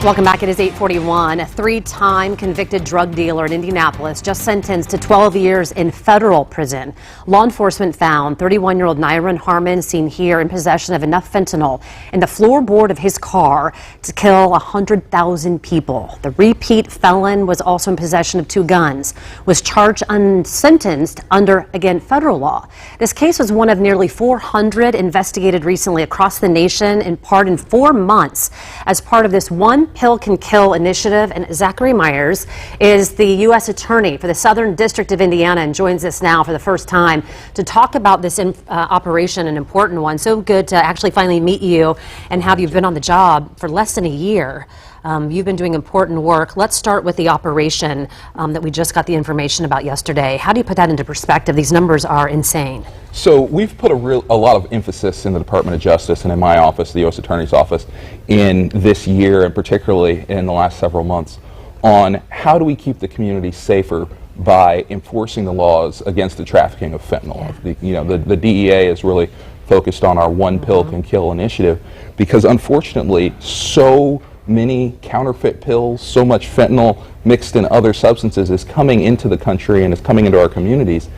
Welcome back. It is 8:41. A three-time convicted drug dealer in Indianapolis just sentenced to 12 years in federal prison. Law enforcement found 31-year-old Nyron Harmon seen here in possession of enough fentanyl in the floorboard of his car to kill 100,000 people. The repeat felon was also in possession of two guns, was charged and sentenced under, again, federal law. This case was one of nearly 400 investigated recently across the nation, in part in 4 months, as part of this One Pill Can Kill initiative. And Zachary Myers is the U.S. Attorney for the Southern District of Indiana and joins us now for the first time to talk about this operation, an important one. So good to actually finally meet you and have you been on the job for less than a year. You've been doing important work. Let's start with the operation that we just got the information about yesterday. How do you put that into perspective? These numbers are insane. So we've put a lot of emphasis in the Department of Justice and in my office, the U.S. Attorney's Office, in this year and particularly in the last several months on how do we keep the community safer by enforcing the laws against the trafficking of fentanyl. The DEA is really focused on our One Pill Can Kill initiative because unfortunately so many counterfeit pills, so much fentanyl mixed in other substances is coming into the country and is coming into our communities.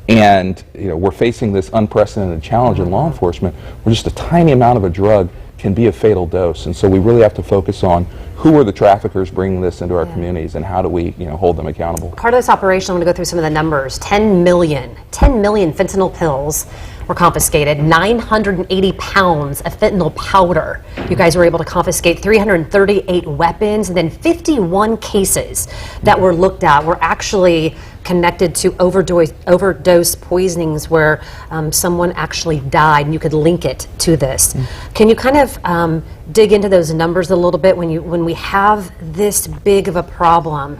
And we're facing this unprecedented challenge in law enforcement where just a tiny amount of a drug can be a fatal dose. And so we really have to focus on who are the traffickers bringing this into our communities and how do we hold them accountable. Part of this operation, I'm going to go through some of the numbers. 10 million fentanyl pills were confiscated, 980 pounds of fentanyl powder. You guys were able to confiscate 338 weapons, and then 51 cases that were looked at were actually connected to overdose poisonings where someone actually died, and you could link it to this. Can you kind of dig into those numbers a little bit when we have this big of a problem?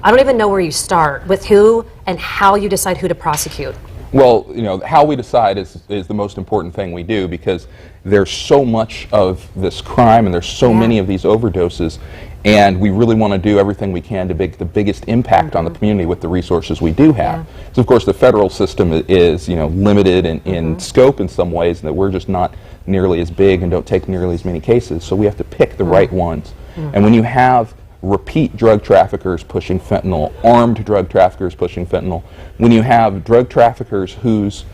I don't even know where you start, with who and how you decide who to prosecute. Well, how we decide is the most important thing we do because there's so much of this crime and there's so many of these overdoses, and we really want to do everything we can to make the biggest impact on the community with the resources we do have. So of course the federal system is limited in scope in some ways, and that we're just not nearly as big and don't take nearly as many cases, so we have to pick the right ones. And when you have repeat drug traffickers pushing fentanyl, armed drug traffickers pushing fentanyl, when you have drug traffickers whose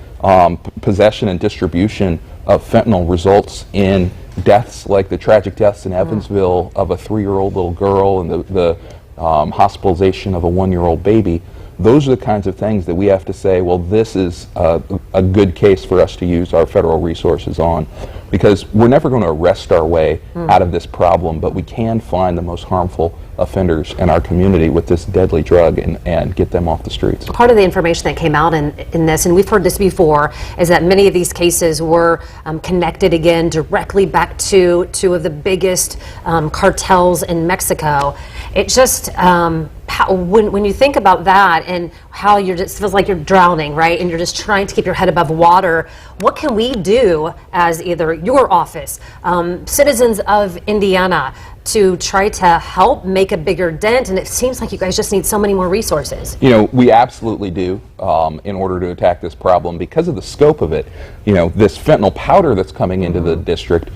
possession and distribution of fentanyl results in deaths like the tragic deaths in Evansville of a 3-year-old little girl and the hospitalization of a 1-year-old baby, those are the kinds of things that we have to say, well, this is a good case for us to use our federal resources on, because we're never going to arrest our way out of this problem, but we can find the most harmful offenders in our community with this deadly drug and get them off the streets. Part of the information that came out in this, and we've heard this before, is that many of these cases were connected again directly back to two of the biggest cartels in Mexico. It just, when you think about that and how it just feels like you're drowning, right? And you're just trying to keep your head above water. What can we do as either your office, citizens of Indiana, to try to help make a bigger dent? And it seems like you guys just need so many more resources. We absolutely do in order to attack this problem because of the scope of it. This fentanyl powder that's coming into the district,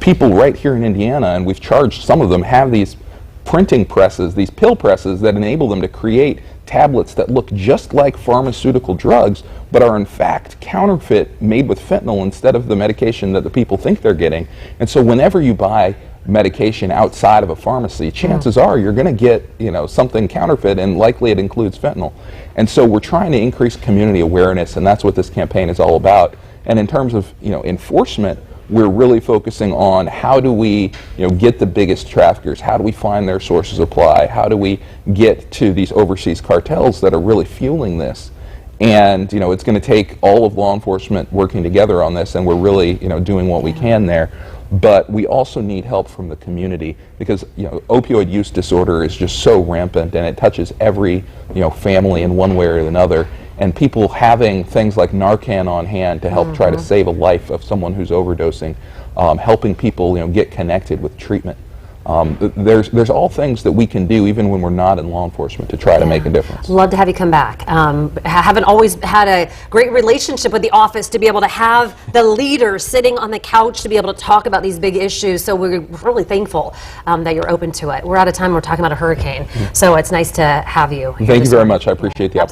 people right here in Indiana, and we've charged some of them, have these printing presses, these pill presses that enable them to create tablets that look just like pharmaceutical drugs but are in fact counterfeit, made with fentanyl instead of the medication that the people think they're getting. And so whenever you buy medication outside of a pharmacy, chances are you're going to get something counterfeit, and likely it includes fentanyl. And so we're trying to increase community awareness, and that's what this campaign is all about. And in terms of enforcement, we're really focusing on how do we get the biggest traffickers, how do we find their sources of supply, how do we get to these overseas cartels that are really fueling this. And it's going to take all of law enforcement working together on this, and we're really doing what we can there. But we also need help from the community because opioid use disorder is just so rampant, and it touches every family in one way or another. And people having things like Narcan on hand to help try to save a life of someone who's overdosing, helping people get connected with treatment. There's all things that we can do even when we're not in law enforcement to try to make a difference. Love to have you come back. Haven't always had a great relationship with the office to be able to have the leader sitting on the couch to be able to talk about these big issues. So we're really thankful that you're open to it. We're out of time. We're talking about a hurricane. So it's nice to have you. Thank you very much. I appreciate the opportunity.